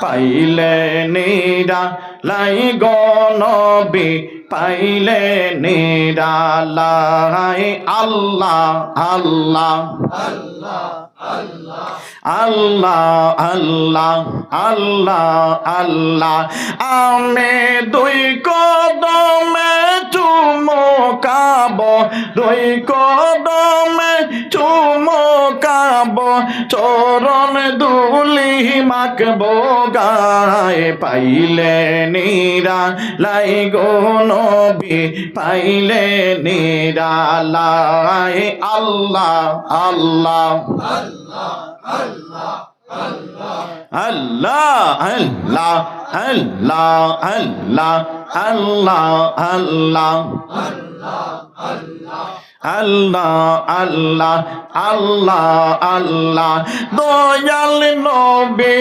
পাইলে নিরালাই গো নবী পাইলে নিরালাই আল্লাহ আল্লাহ আল্লাহ আল্লাহ আল্লাহ আল্লাহ আমি দুই কদমে চুমকাব দুই কদমে চুমকাব চরণ ধুলি মাখবো গায়ে পাইলে নিরালাই গো নবী পাইলে নিরালাই আল্লাহ আল্লাহ আল্লাহ আল্লাহ আল্লাহ আল্লাহ আল্লাহ আল্লাহ আল্লাহ আল্লাহ আল্লাহ আল্লাহ দয়াল নবী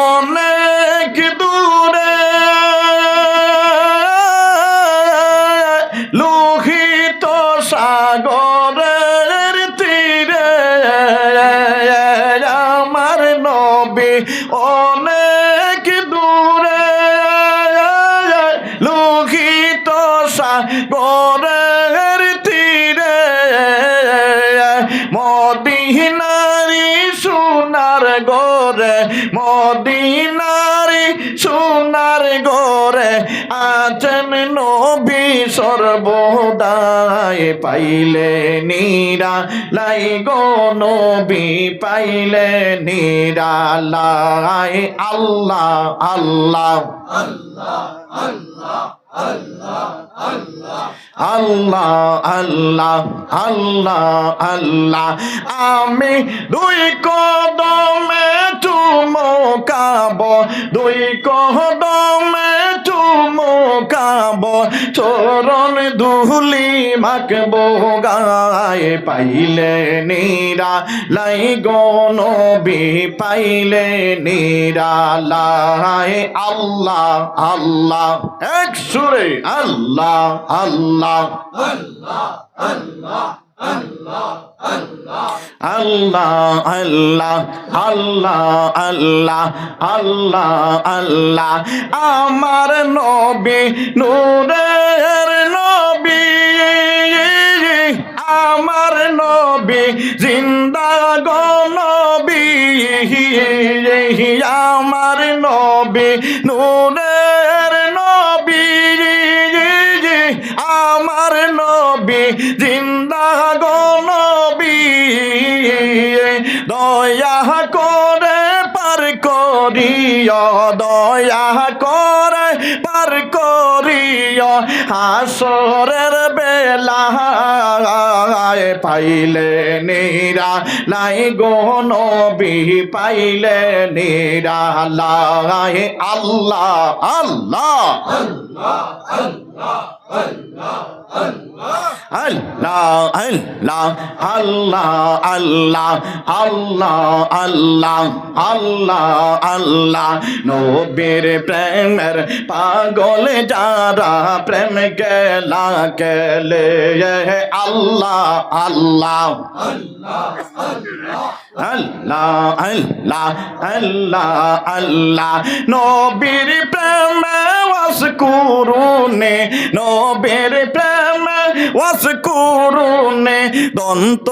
অনেক দূরে লোহিত সাগরের তীরে আমার নবী অনেক দূরে লোহিত সাগরের তীরে মদিনারি সোনার গোরে মদিনারি সোনার গোরে আছেন নবী সর্বদাই পাইলে নিরালাই গো নবী পাইলে নিরালাই আল্লাহ আল্লাহ আল্লাহ আল্লাহ আল্লাহ আল্লাহ আমি দুই কদমে চুমকাব দুই কদমে চুমকাব চরণ ধুলি মাখবো গায়ে পাইলে নিরালাই গো নবী পাইলে নিরালাই আল্লাহ আল্লাহ এক সুরে আল্লাহ আল্লাহ আল্লাহ আল্লাহ আল্লাহ আল্লাহ আল্লাহ আল্লাহ আমার নবী নূরের নবী আমার নবী জিন্দা গো নবী আমার নবী নূরের নবী আমার নবী জিন্দা গো নবী দয়া করে পার করিও দয়া করে পার করিও হাসরের বেলা পাইলে নিরালাই গো নবী পাইলে নিরালাই আল্লাহ আল্লাহ আল্লাহ আল্লাহ আল্লাহ আল্লাহ আল্লাহ আল্লাহ আল্লাহ আল্লাহ নবীর প্রেমের পাগল যারা প্রেম কেলা কেলে আল্লাহ আল্লাহ আল্লাহ আল্লাহ আল্লাহ আল্লাহ নবীর প্রেমে ওয়াসকুরুনে নবীর প্রেমে ওয়াসকুরুনে দন্ত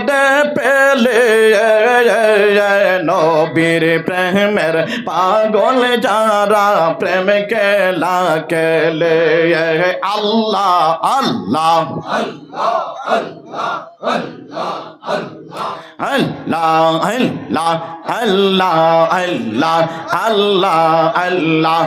দে পেলে নবীর প্রেমের পাগল যারা প্রেম কেলা কেলে আল্লাহ আল্লাহ আল্লাহ আল্লাহ আল্লাহ আল্লাহ আল্লাহ আল্লাহ আল্লাহ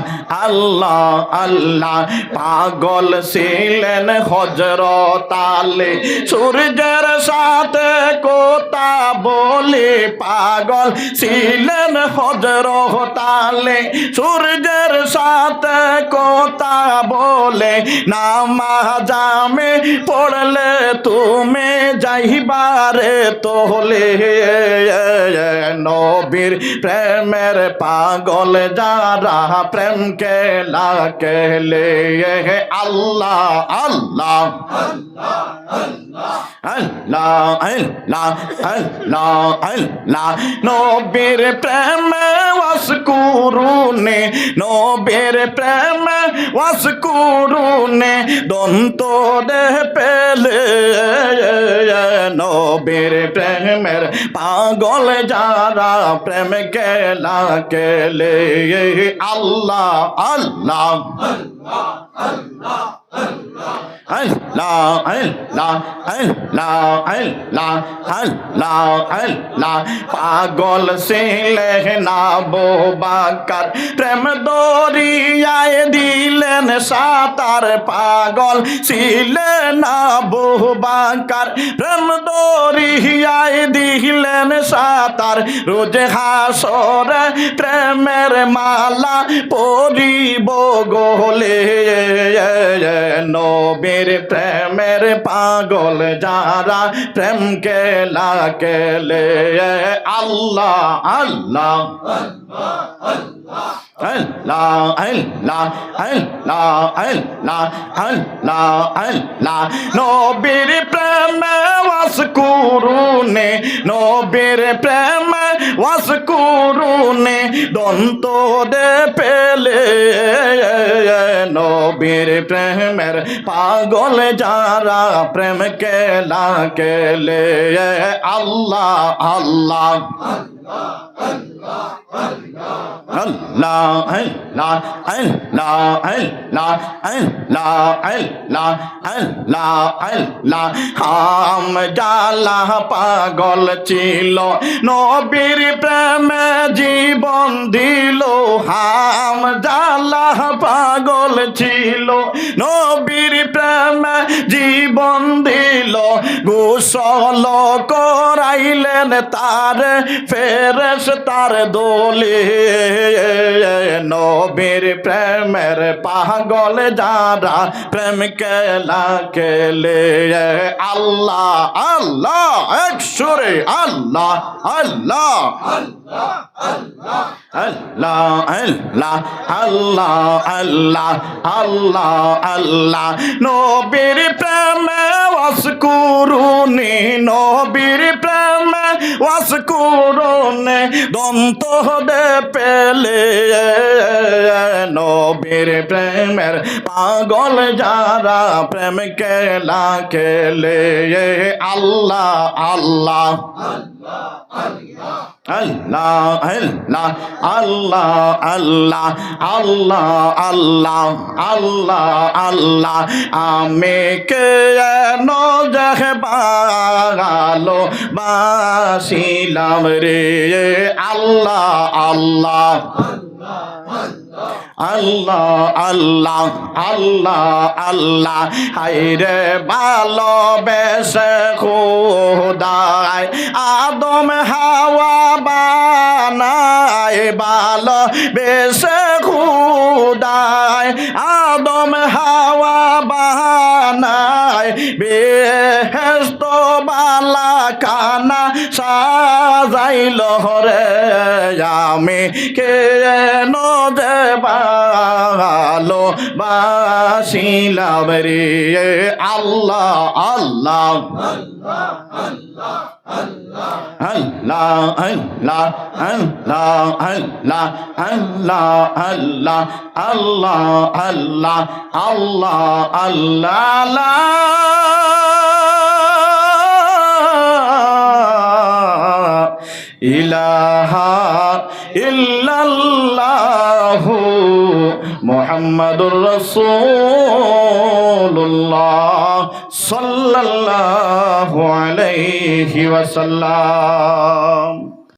আল্লাহ আল্লাহ পাগল ছিলেন হযরত আলী সূর্যের সাথে কথা বলে পাগল ছিলেন হযরত আলী সূর্যের সাথে কথা বলে নামাজ আমি পড়লে তুমি যাইবারে তোলে নবীর প্রেমের পাগল যারা প্রেম কেলা কেলে আল্লাহ আল্লাহ আল্লাহ আল্লাহ আল্লাহ আল্লাহ নবীর প্রেমে ওয়াসকুরুনে নবীর প্রেমে ওয়াসকুরুনে দন্ত দে পেলে নবীর প্রেমের পাগল যারা প্রেম কেলা কেলে আল্লাহ আল্লাহ আল্লাহ আল্লাহ আল্লাহ আল্লাহ আল্লাহ আল্লাহ পাগল ছিলেন আবু বকর প্রেম দরিয়ায় দিলেন সাঁতার পাগল ছিলেন আবু বকর প্রেম দরিয়ায় দিলেন সাঁতার রোজ হাসরে প্রেমের মালা পরিব গোলে নবীর প্রেমের পাগল যারা প্রেম কেলা কেলে আল্লাহ আল্লাহ আল্লাহ আল্লাহ আল্লাহ আল্লাহ আল্লাহ আল্লাহ নবীর প্রেমে ওয়াসকুরুনে নবীর প্রেমে ওয়াসকুরুনে দন্ত দে পেলে নবীর প্রেমের পাগল যারা প্রেম কেলা কেলে আল্লাহ আল্লাহ আল্লাহ আল্লাহ আল্লাহ আল্লাহ আল্লাহ আল্লাহ আল্লাহ আল্লাহ হাম জালা পাগল ছিল নবীর প্রেমে জীবন দিল হাম জালা পাগল ছিল নবীর প্রেমে জীবন দিল গোসল করাইলেন তার ফেরেশতার দোলে নবীর প্রেমের পাগল যারা প্রেম কেলা কেলে আল্লাহ আল্লাহ এক সুরে আল্লাহ আল্লাহ আল্লাহ আল্লাহ আল্লাহ আল্লাহ আল্লাহ আল্লাহ নবীর প্রেমে ওয়াসকুরুনি নবীর প্রেমে ওয়াসকুরুনি দন্ত দে পেলে নবীর প্রেমের পাগল যারা প্রেম কেলা কেলে আল্লাহ আল্লাহ আল্লাহ আল্লাহ আল্লাহ আল্লাহ আল্লাহ আল্লাহ আল্লাহ আল্লাহ আমি কেন ভালো বাসিলাম রে আল্লাহ আল্লাহ আল্লাহ আল্লাহ আল্লাহ আল্লাহ হায়রে ভালোবেসে খোদায় আদম হাওয়া বানায় ভালোবেসে খোদায় আদম হাওয়া বানায় বেহেশত বালা কানা সাজাইল রে আমি কেন যে ভালো বাসিলাম রে আল্লাহ আল্লাহ আল্লাহ আল্লাহ আল্লাহ আল্লাহ আল্লাহ আল্লাহ আল্লাহ আল্লাহ আল্লাহ আল্লাহ ইলাহা ইল্লাল্লাহু মুহাম্মাদুর রাসূলুল্লাহ সাল্লাল্লাহু আলাইহি ওয়াসাল্লাম।